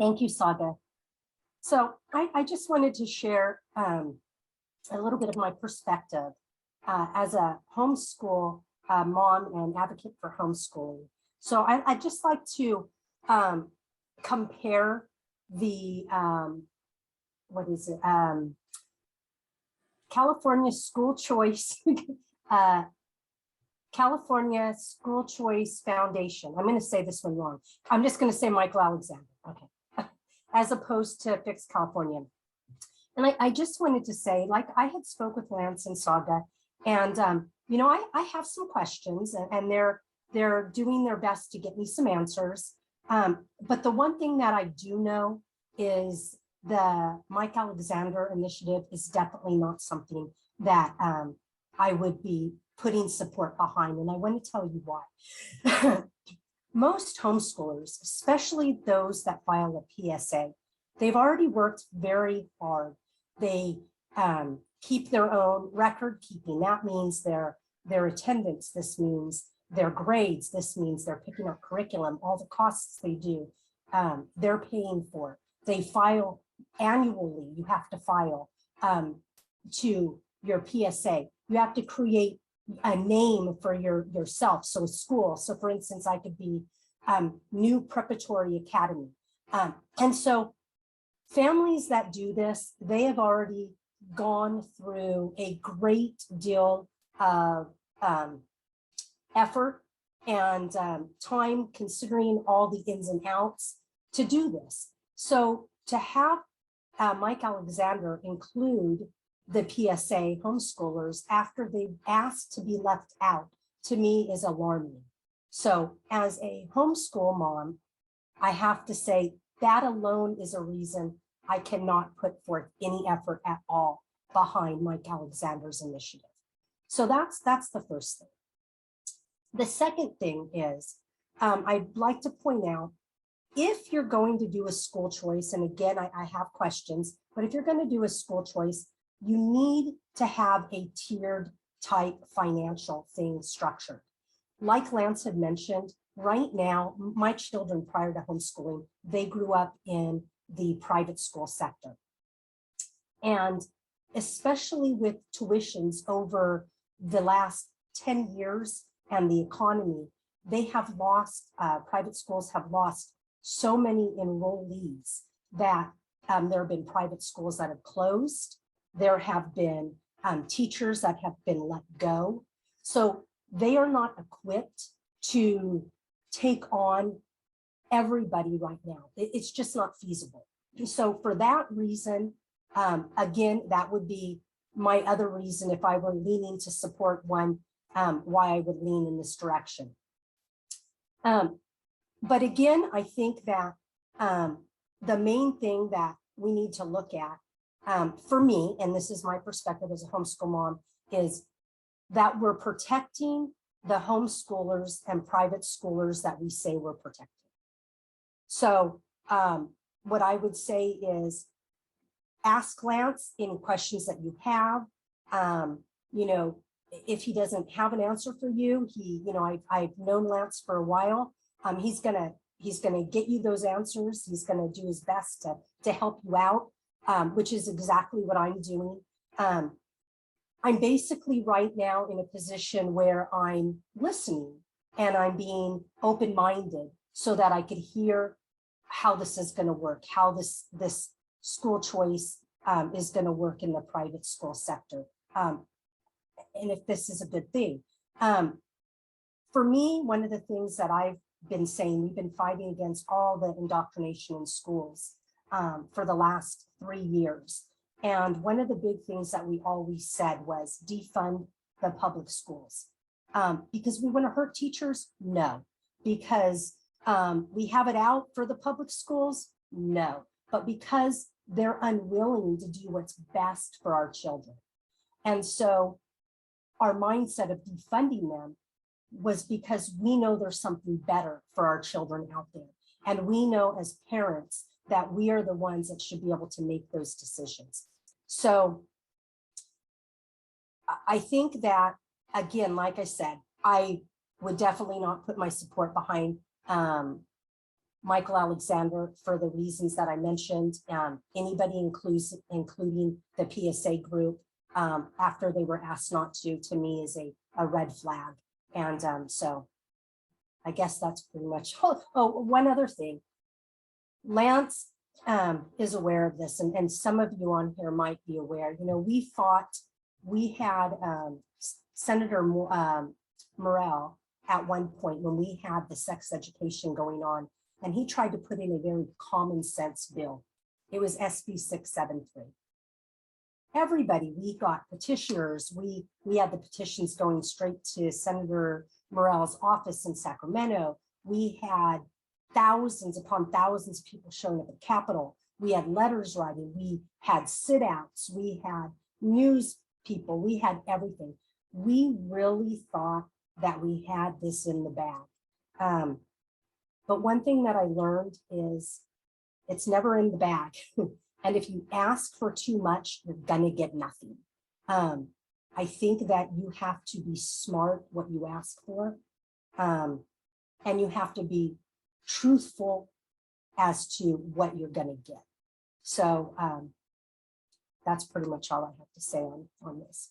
Thank you, Saga. So I just wanted to share a little bit of my perspective as a homeschool mom and advocate for homeschooling. So I'd just like to compare the, California school choice, California School Choice Foundation. I'm going to say this one wrong. I'm just going to say Michael Alexander. Okay. As opposed to Fix California. And I just wanted to say, like I had spoke with Lance and Saga, and you know, I have some questions, and they're doing their best to get me some answers. But the one thing that I do know is the Mike Alexander initiative is definitely not something that I would be putting support behind, and I want to tell you why. Most homeschoolers, especially those that file a PSA, they've already worked very hard. They keep their own record keeping. That means their attendance. This means their grades. This means they're picking up curriculum, all the costs they do, they're paying for. They file annually. You have to file to your PSA. You have to create a name for yourself. So a school. So for instance, I could be New Preparatory Academy. And so families that do this, they have already gone through a great deal of effort and time, considering all the ins and outs to do this. So to have Mike Alexander include the PSA homeschoolers after they've asked to be left out, to me is alarming. So as a homeschool mom, I have to say that alone is a reason I cannot put forth any effort at all behind Mike Alexander's initiative. So that's the first thing. The second thing is, I'd like to point out, if you're going to do a school choice, and again, I have questions, but if you're going to do a school choice, you need to have a tiered type financial thing structured. Like Lance had mentioned, right now, my children prior to homeschooling, they grew up in the private school sector. And especially with tuitions over the last 10 years and the economy, they have lost, private schools have lost so many enrollees that there have been private schools that have closed. There have been teachers that have been let go. So they are not equipped to take on everybody right now. It's just not feasible. So for that reason, again, that would be my other reason if I were leaning to support one, why I would lean in this direction. But again, I think that the main thing that we need to look at for me, and this is my perspective as a homeschool mom, is that we're protecting the homeschoolers and private schoolers that we say we're protecting. So what I would say is ask Lance any questions that you have. You know, if he doesn't have an answer for you, I've known Lance for a while. He's gonna get you those answers. He's gonna do his best to help you out, which is exactly what I'm doing. I'm basically right now in a position where I'm listening and I'm being open-minded so that I could hear how this is going to work, how this school choice is going to work in the private school sector, and if this is a good thing. For me, one of the things that I've been saying, we've been fighting against all the indoctrination in schools for the last 3 years. And one of the big things that we always said was defund the public schools. Because we want to hurt teachers? No. Because we have it out for the public schools? No. But because they're unwilling to do what's best for our children. And so our mindset of defunding them was because we know there's something better for our children out there. And we know as parents that we are the ones that should be able to make those decisions. So I think that, again, like I said, I would definitely not put my support behind Michael Alexander for the reasons that I mentioned. Anybody including the PSA group after they were asked not to me is a red flag. And so I guess that's pretty much. Oh, one other thing. Lance is aware of this, and some of you on here might be aware. You know, we had Senator Morrell at one point when we had the sex education going on, and he tried to put in a very common sense bill. It was SB 673. Everybody, we got petitioners. We had the petitions going straight to Senator Morrell's office in Sacramento. We had thousands upon thousands of people showing up at the Capitol. We had letters writing. We had sit-outs. We had news people. We had everything. We really thought that we had this in the bag. But one thing that I learned is it's never in the bag. And if you ask for too much, you're gonna get nothing. I think that you have to be smart what you ask for. And you have to be truthful as to what you're gonna get. So that's pretty much all I have to say on this.